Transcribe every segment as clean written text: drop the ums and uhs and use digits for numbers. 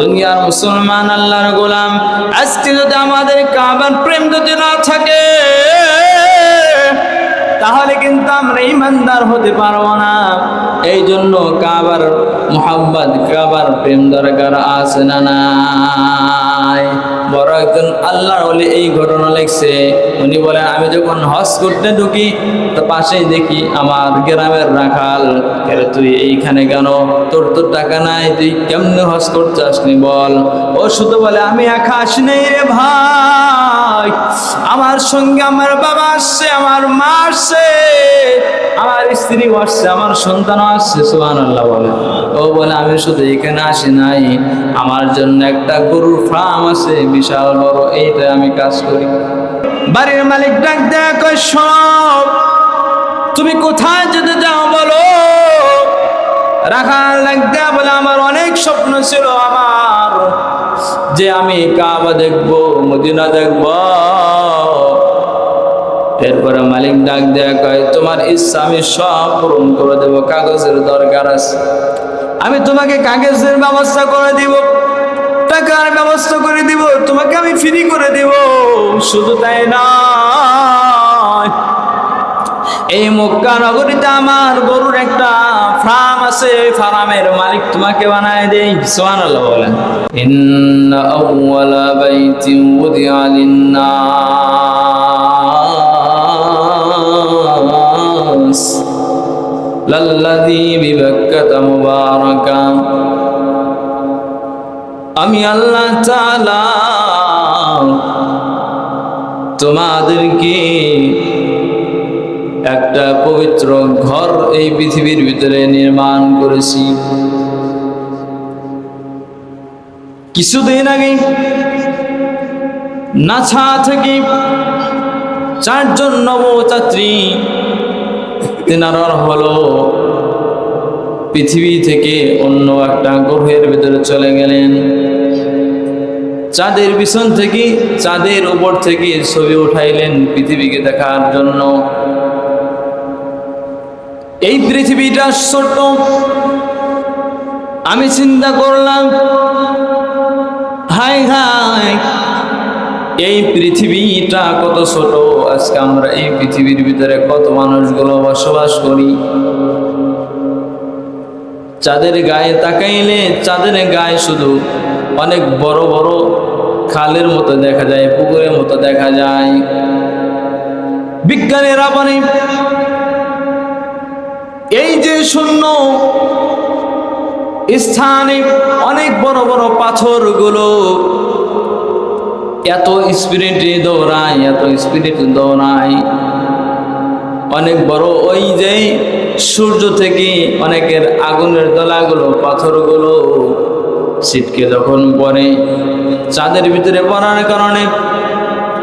দুনিয়ার মুসলমান আল্লাহর গোলাম, আজকে যদি আমাদের কাবার প্রেম যদি না থাকে তাহলে কিন্তু আমরা ঈমানদার হতে পারবো না। এই জন্য কাবার মুহাব্বত, কাবার প্রেম দরকার আছে না নাই? বড় একজন আল্লাহর ওলি এই ঘটনা লিখছে। উনি বলেন, আমি যখন হজ করতে ঢুকি তো পাশেই দেখি আমার গ্রামের রাখাল, তুই এইখানে কেন? তোর তো টাকা নাই, তুই কেমনে হজ করতে আসনি বল? ও শুধু বলে, আমি একা আসি নাই রে ভাই, আমার সঙ্গে আমার বাবা আসছে, আমার মা আসছে, আমার স্ত্রী আসছে, আমার সন্তান আসছে। সুবহানাল্লাহ বলে। ও বলে, আমি শুধু এখানে আসি নাই, আমার জন্য একটা গরুর ফার্ম আছে বিশাল বড়, এইটা আমি কাজ করি। বাড়ির মালিক ডাক দেয়া কয়, সব তুমি কোথায় যেতে যাও বলো? রাখাল ডাক দেয়া বলে, আমার অনেক স্বপ্ন ছিল আমার, যে আমি কাবা দেখবো, মদিনা দেখবো। এরপরে মালিক ডাক দেয়া কয়, তোমার ইচ্ছা আমি সব পূরণ করে দেব, কাগজের দরকার আছে, আমি তোমাকে কাগজের ব্যবস্থা করে দিব, টাকার ব্যবস্থা করে দিব, তোমাকে আমি ফ্রি করে দিব। শুধু তাই না, এই মক্কা নগরীতে আমার গরুর একটা ফার্ম আছে, ফার্মের মালিক তোমাকে বানায় দেই। সুবহানাল্লাহ বলেন। ইন্না আউওয়ালা বাইতিন উদিআ লিন-নাস লাল্লাযী বিবাক্কাতা মুবারাকা। আমি আল্লাহ তাআলা তোমাদেরকে একটা পবিত্র ঘর এই পৃথিবীর ভিতরে নির্মাণ করেছি। কিছুদিন আগে নাসা থেকে 4 জন নবযাত্রী তেনারা হলো পৃথিবী থেকে অন্য একটা গ্রহের ভিতরে চলে গেলেন। চাঁদের পিছন থেকে, চাঁদের উপর থেকে ছবি উঠাইলেন পৃথিবীকে দেখার জন্য। এই পৃথিবীটা ছোট, আমি চিন্তা করলাম, হায় হায়, এই পৃথিবীটা কত ছোট, আজকে আমরা এই পৃথিবীর ভিতরে কত মানুষগুলো বসবাস করি। চাঁদের গায়ে তাকাইলে চাঁদের গায়ে শুধু অনেক বড় বড় খালের মতো দেখা যায়, পুকুরের মতো দেখা যায়। বিজ্ঞানীরা বলে, এই যে শূন্য স্থানে অনেক বড় বড় পাথরগুলো এত স্পিরিটে দৌড়ায়, এত স্পিরিটে দৌড়ায়, অনেক বড়। ওই যে সূর্য থেকে অনেকের আগুনের দলাগুলো, পাথরগুলো ছিটকে যখন পড়ে চাঁদের ভিতরে পড়ার কারণে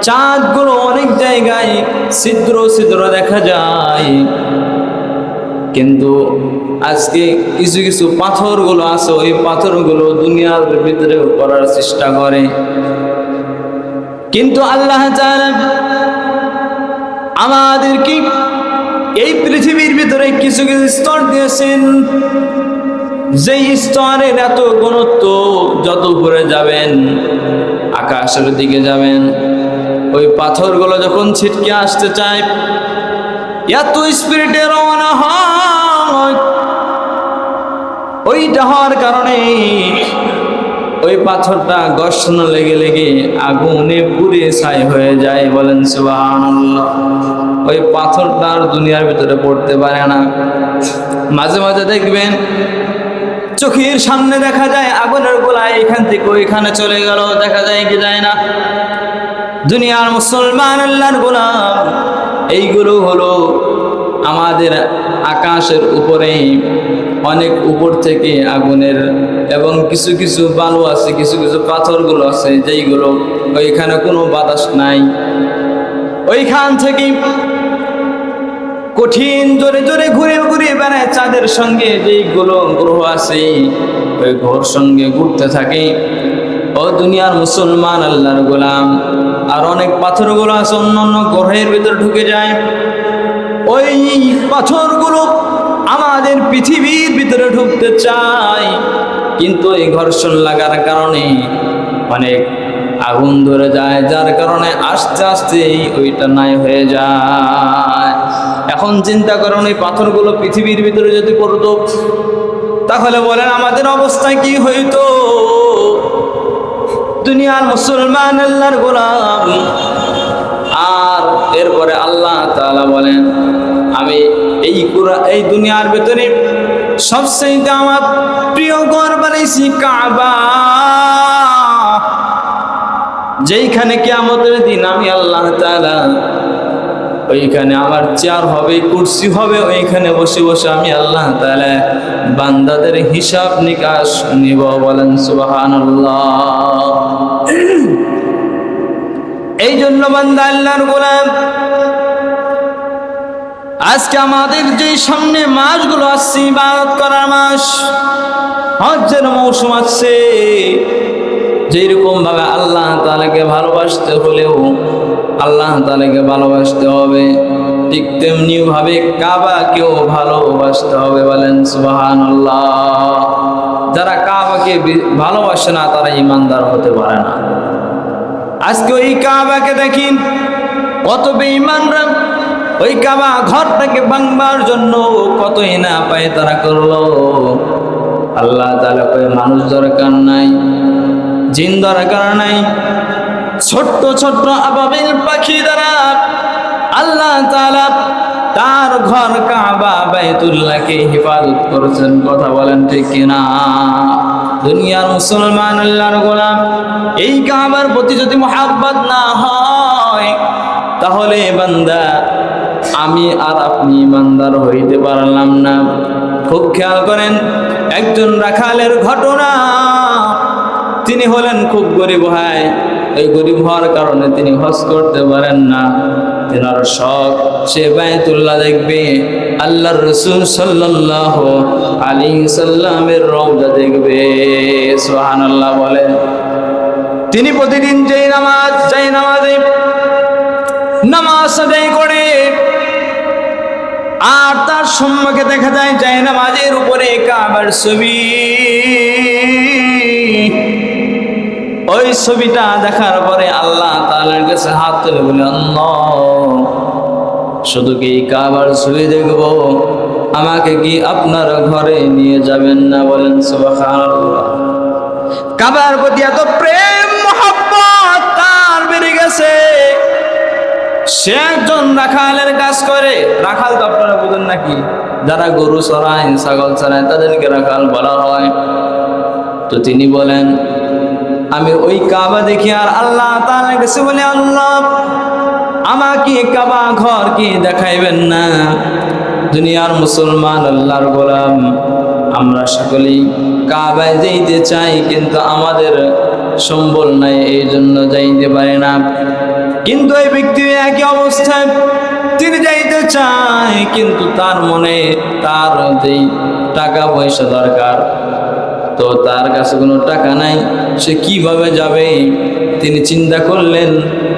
চাঁদগুলো অনেক জায়গায় ছিদ্র ছিদ্র দেখা যায়। কিন্তু আজকে কিছু কিছু পাথরগুলো আছে, ওই পাথরগুলো দুনিয়ার ভিতরে পড়ার চেষ্টা করে। কিন্তু আল্লাহ তাআলা আমাদেরকে এই পৃথিবীর ভিতরে কিছু কিছু স্তর দিয়েছেন, যেই স্তরের এত ঘনত্ব, যত উপরে যাবেন, আকাশের দিকে যাবেন, ওই পাথরগুলো যখন ছিটকে আসতে চায়, এত স্পিরিটে রওনা হয়, ওইটা হওয়ার কারণে ওই পাথরটা ঘর্ষণ লেগে লেগে আগুনে পুড়ে ছাই হয়ে যায়। বলেন সুবহানাল্লাহ। ওই পাথরটা আর দুনিয়ার ভিতরে পড়তে পারে না। মাঝে মাঝে দেখবেন চোখের সামনে দেখা যায় আগুনের গোলা এখান থেকে ওইখানে চলে গেল, দেখা যায় কি যায় না? দুনিয়ার মুসলমান আল্লাহর গোলাম, এইগুলো হলো আমাদের আকাশের উপরে অনেক উপর থেকে আগুনের, এবং কিছু কিছু বালু আছে, কিছু কিছু পাথরগুলো আছে যেইগুলো ওইখানে কোনো বাতাস নাই, ওইখান থেকে কঠিন জোরে জোরে ঘুরে ঘুরে বেড়ায় চাঁদের সঙ্গে যেইগুলো গ্রহ আছে, ওই গ্রহর সঙ্গে ঘুরতে থাকে। ও দুনিয়ার মুসলমান আল্লাহর গোলাম, আর অনেক পাথরগুলো আছে অন্য অন্য গ্রহের ভিতরে ঢুকে যায়। ওই পাথরগুলো আমাদের পৃথিবীর ভিতরে ঢুকতে চায়, কিন্তু এই ঘর্ষণ লাগার কারণে অনেক আগুন ধরে যায়, যার কারণে আস্তে আস্তে ওইটা নাই হয়ে যায়। এখন চিন্তা করেন এই পাথরগুলো পৃথিবীর ভিতরে যদি পড়তো, তাহলে বলেন আমাদের অবস্থা কি হইতো? দুনিয়ার মুসলমান, আল্লাহর গোলাম। আর এরপরে আল্লাহ তাআলা বলেন, আমি এই দুনিয়ার ভিতরে সবচেয়ে আমার প্রিয় ঘর বানাইছি কাবা, যেইখানে কিয়ামতের দিন আমি আল্লাহ তাআলা ওইখানে আমার চেয়ার হবে, কুরসি হবে, ওইখানে বসে বসে আমি আল্লাহ তাআলা বান্দাদের হিসাব নিকাশ নিব। বলেন সুবহানাল্লাহ। এই জন্য বান্দা আল্লাহর গোলাম, আজকে আমাদের যে সামনে মাসগুলো আসছে ইবাদত করার মাস, হজ্জের মৌসুম আসছে, যেরকম ভাবে আল্লাহ তাআলাকে ভালোবাসতে হলেও আল্লাহ তাআলাকে ভালোবাসতে হবে, ঠিক তেমনি ভাবে কাবাকেও ভালোবাসতে হবে। বলেন সুবহানাল্লাহ। যারা কাবাকে ভালোবাসে না তারা ঈমানদার হতে পারে না। আজকে ওই কাবাকে দেখি কত বেঈমানরা ওই কাবা ঘরটাকে ভাঙবার জন্য কতই না পায় তারা করলো। আল্লাহ তাআলা কই মানুষ দরকার নাই, জিন দরকার নাই, ছোট্ট ছোট্ট আবাবিল পাখি দ্বারা আল্লাহ তাআলা তার ঘর কাবা বাইতুল্লাহকে হেফাজত করেছেন। কথা বলেন ঠিক কিনা? দুনিয়ার মুসলমান, আল্লাহর গোলাম, এই কাবার প্রতি যদি মুহাব্বত না হয়, তাহলে বান্দা আমি আর আপনি ইমানদার হইতে পারলাম না। খুব খেয়াল করেন একজন রাখালের ঘটনা। তিনি হলেন খুব গরিব ভাই। এই গরিব হওয়ার কারণে তিনি হজ করতে পারেন না। তেনার শখ সে বাইতুল্লাহ দেখবে, আল্লাহর রাসূল সাল্লাল্লাহু আলাইহি সাল্লামের রওজা দেখবে। সুবহানাল্লাহ বলেন। তিনি প্রতিদিন যেই নামাজে নামাজ আদায় করে, আর তার সম্মুখে দেখা যায় যায় নামাজের উপরে কাবার ছবি। ওই ছবিটা দেখার পরে আল্লাহ তাআলার কাছে হাত তুলে বলে, আল্লাহ, শুধু কি কাবার ছবি দেখব, আমাকে কি আপনার ঘরে নিয়ে যাবেন না? বলেন সুবহানাল্লাহ। কাবার প্রতি এত প্রেম মহব্বত তার বেড়ে গেছে। সে একজন রাখালের কাজ করে। রাখাল তো আপনারা বুঝেন নাকি, যারা গরু চড়ায়, ছাগল চড়ায়, তাদেরকে রাখাল বলা হয়। তো তিনি বলেন, আমি ওই কাবা দেখি আর আল্লাহ তাআলার কাছে বলে, আল্লাহ, আমাকে কাবা ঘর কি দেখাইবেন না? দুনিয়ার মুসলমান, আল্লাহর গোলাম, আমরা সকলেই কাবায় যাইতে চাই, কিন্তু আমাদের সম্বল নাই, এই জন্য যাইতে পারি না। কিন্তু এই ব্যক্তি একই অবস্থায়, তিনি যাইতে চায়, কিন্তু তার মনে তার যেই টাকা পয়সা দরকার, তো তার কাছে কোনো টাকা নাই, সে কিভাবে যাবে? তিনি চিন্তা করলেন,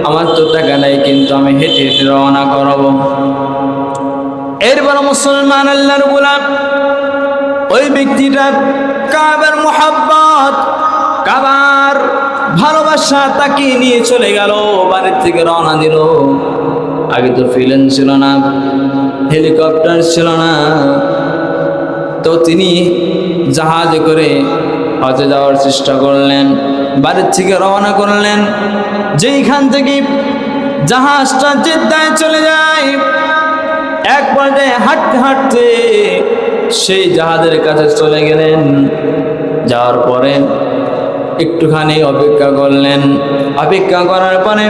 আমার তো টাকা নাই, কিন্তু আমি হেঁটে হেঁটে রওনা করব। এরপর মুসলমান, আল্লাহর গোলাম, ওই ব্যক্তিটা কাবার মুহাব্বত, কাবার ভালোবাসা তাকে নিয়ে চলে গেল, বাড়ির থেকে রওনা দিল। আগে তো প্লেন ছিল না, হেলিকপ্টার ছিল না, তো তিনি জাহাজে করে হজে যাওয়ার চেষ্টা করলেন। বাড়ির থেকে রওনা করলেন। যেইখান থেকে জাহাজটা জেদ্দায় চলে যায়, এক পর্যায়ে হাঁটতে হাঁটতে সেই জাহাজের কাছে চলে গেলেন। যাওয়ার পরে একটুখানি অপেক্ষা করলেন। অপেক্ষা করার পরে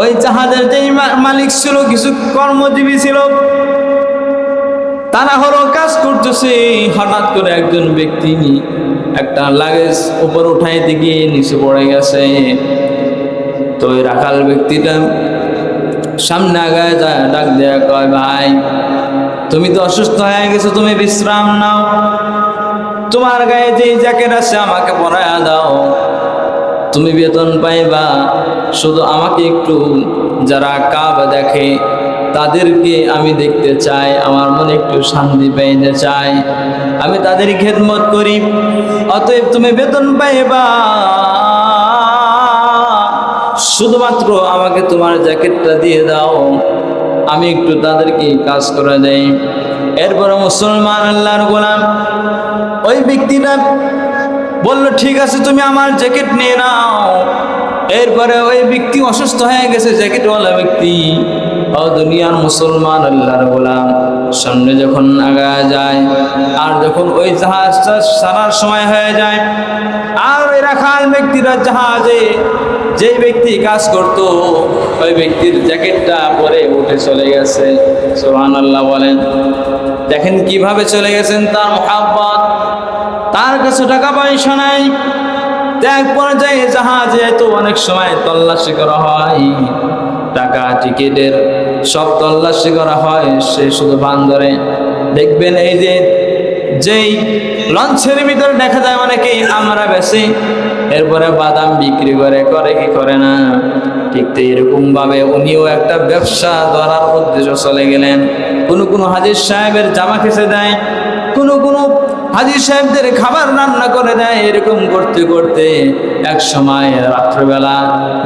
ওই জাহাজের যেই মালিক ছিল, কিছু কর্মজীবী ছিল, তারা হলো কাজ করতেছে। হঠাৎ করে একজন ব্যক্তি একটা লাগেজ উপর উঠাইতে গিয়ে নিচে পড়ে গেছে। তো ওই রাখাল ব্যক্তিটা সামনে আগায় যায়, ডাক দেয়া কয়, ভাই, তুমি তো অসুস্থ হয়ে গেছো, তুমি বিশ্রাম নাও, তোমার গায়ে যে জ্যাকেট আছে আমাকে পরায়া দাও, তুমি বেতন পাইবা, শুধু আমাকে একটু যারা কাবা দেখে তাদেরকে আমি দেখতে চাই, আমার মনে একটু শান্তি পাইতে চাই, আমি তাদের খেদমত করি। অতএব তুমি বেতন পাইবা, শুধুমাত্র আমাকে তোমার জ্যাকেটটা দিয়ে দাও, আমি একটু তাদেরকে কাজ করে দেই। এরপরে মুসলমান আল্লাহর গোলাম ওই ব্যক্তিটা বলল, ঠিক আছে তুমি আমার জ্যাকেট নিয়ে নাও। এরপরে ওই ব্যক্তি অসুস্থ হয়ে গেছে, জ্যাকেটওয়ালা ব্যক্তি। ও দুনিয়ার মুসলমান আল্লাহর গোলাম, সামনে যখন আগায় যায় আর যখন ওই জাহাজটা সারার সময় হয়ে যায়, আর ওই রাখাল ব্যক্তিরা জাহাজে যে ব্যক্তি কাজ করত ওই ব্যক্তির জ্যাকেটটা পরে উঠে চলে গেছে। সুবহানাল্লাহ বলেন। দেখেন কিভাবে চলে গেছেন, তার মুহাব্বত, তার কাছে টাকা পয়সা নাই। ত্যাগ পর্যায়ে জাহাজে তো অনেক সময় তল্লাশি করা হয়, টাকা টিকিটের সব তল্লাশি করা হয়, সে শুধু ভান ধরে। দেখবেন এই যে যেই লঞ্চের ভিতরে দেখা যায় অনেকেই আমরা বেশি, এরপরে বাদাম বিক্রি করে কি করে না, ঠিক তো এরকম ভাবে উনিও একটা ব্যবসা ধরার উদ্দেশ্য চলে গেলেন। কোনো হাজির সাহেবের জামা খেসে দেয়, কোনো হাজির সাহেবদের খাবার রান্না করে দেয়। এরকম করতে করতে এক সময় রাত্রিবেলা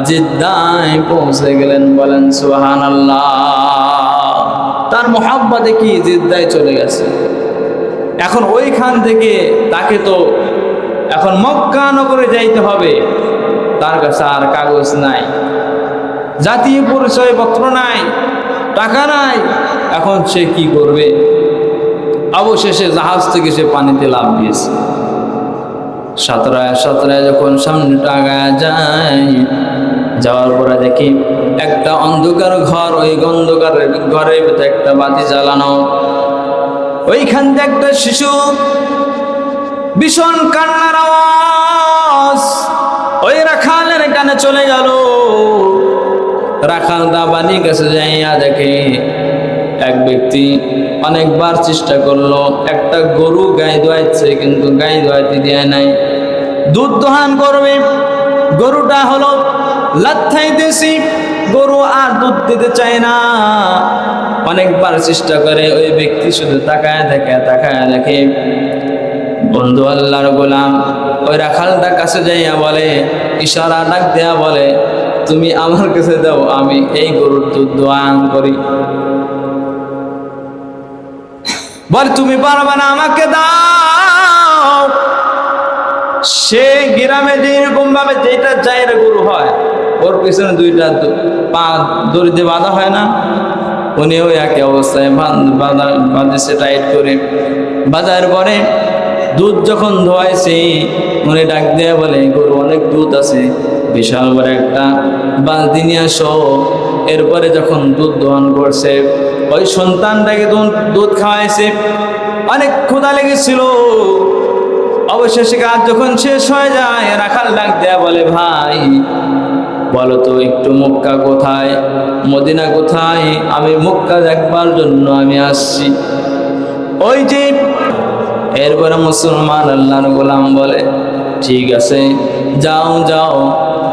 জিদ্দায় পৌঁছে গেলেন। বলেন সুবহানাল্লাহ। তার মুহাব্বতে কি জিদ্দায় চলে গেছে। এখন ওইখান থেকে তাকে তো এখন মক্কা নগরে যাইতে হবে, তার কাছে আর কাগজ নাই, জাতীয় পরিচয়পত্র নাই, টাকা নাই। এখন সে কি করবে? অবশেষে জাহাজ থেকে সে পানিতে লাফ দিয়েছে। সাঁতরায় যখন সামনেটা আগায় যায়, যাওয়ার পরে দেখি একটা অন্ধকার ঘর, ওই অন্ধকারের ঘরের ভিতরে একটা বাতি জ্বালানো। ওইখান থেকে একটা শিশু ভীষণ কান্নার আওয়াজ ওই রাখালের কানে চলে গেল। রাখালটা বাড়ির কাছে যাইয়া দেখে এক ব্যক্তি অনেকবার চেষ্টা করলো, একটা গরু গাই দোয়াইছে, কিন্তু গাই দোয়াইতে দেয় নাই। দুধ দোহান করবে, গরুটা হলো লাথাইতেছি, গরু আর দুধ দিতে চায় না। অনেকবার চেষ্টা করে, ওই ব্যক্তি শুধু তাকায় দেখে। বন্ধু আল্লাহর গোলাম ওই রাখালটার কাছে যাইয়া বলে, ইশারা ডাক দেয়া বলে, তুমি আমার কাছে দাও, আমি এই গরুর দুধ দোয়ান করি। বলে তুমি পারবে না, আমাকে দাও। সে গ্রামে যেরকম ভাবে যেটা চায়ের গরু হয়, ওর পিছনে দুইটা পা দড়িতে বাঁধা হয় না, উনিও একই অবস্থায় বাঁধেছে টাইট করে। বাজার পরে দুধ যখন ধোয়াইছে, উনি ডাক দেয়া বলে, গরু অনেক দুধ আছে, বিশাল বড় একটা বালতি নিয়ে আসো। এরপরে যখন দুধ দোহন করছে, ওই সন্তানটাকে দুধ খাওয়াইছে, অনেক ক্ষুধা লেগেছিল। অবশেষে কাজ যখন শেষ হয়ে যায়, রাখাল ডাক দেয়া বলে, ভাই বলো তো একটু মক্কা কোথায়, মদিনা কোথায়? আমি মক্কা দেখবার জন্য আমি আসছি। ওই যে এরপরে মুসলমান আল্লাহর গোলাম বলে, ঠিক আছে যাও।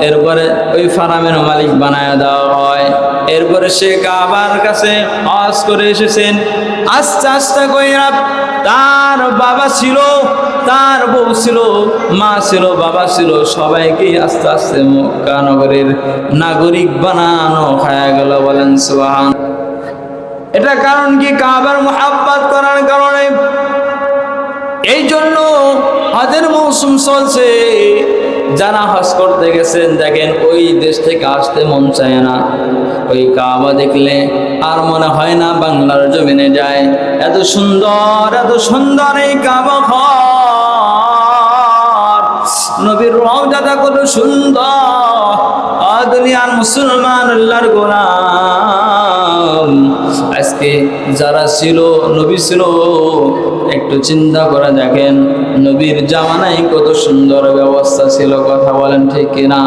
এরপরে ওই ফার্মের মালিক বানায় দেওয়া হয়। এরপরে সে কাবার কাছে হজ করে এসেছেন। আস্তে কইরা তার বাবা ছিল, তার বউ ছিল, মা ছিল, বাবা ছিল, সবাইকে আস্তে মক্কা নগরের নাগরিক বানানো হয়ে গেল। বলেন সুবহান। এটা কারণ কি? কাবার মুহাব্বত করার কারণে। এই জন্য হজের মৌসুম চলছে, যারা হজ করতে গেছেন দেখেন ওই দেশ থেকে আসতে মন চায় না। ওই কাবা দেখলে আর মনে হয় না বাংলার জমিনে যায়। এত সুন্দর এই কাবা ঘর, নবীর রওজাটা কত সুন্দর। দুনিয়ার মুসলমান আল্লাহর গোলাম, আজকে যারা ছিল নবী ছিল, একটু চিন্তা করে দেখেন নবীর জামানায় কত সুন্দর ব্যবস্থা ছিল। কথা বলেন ঠিক কিনা?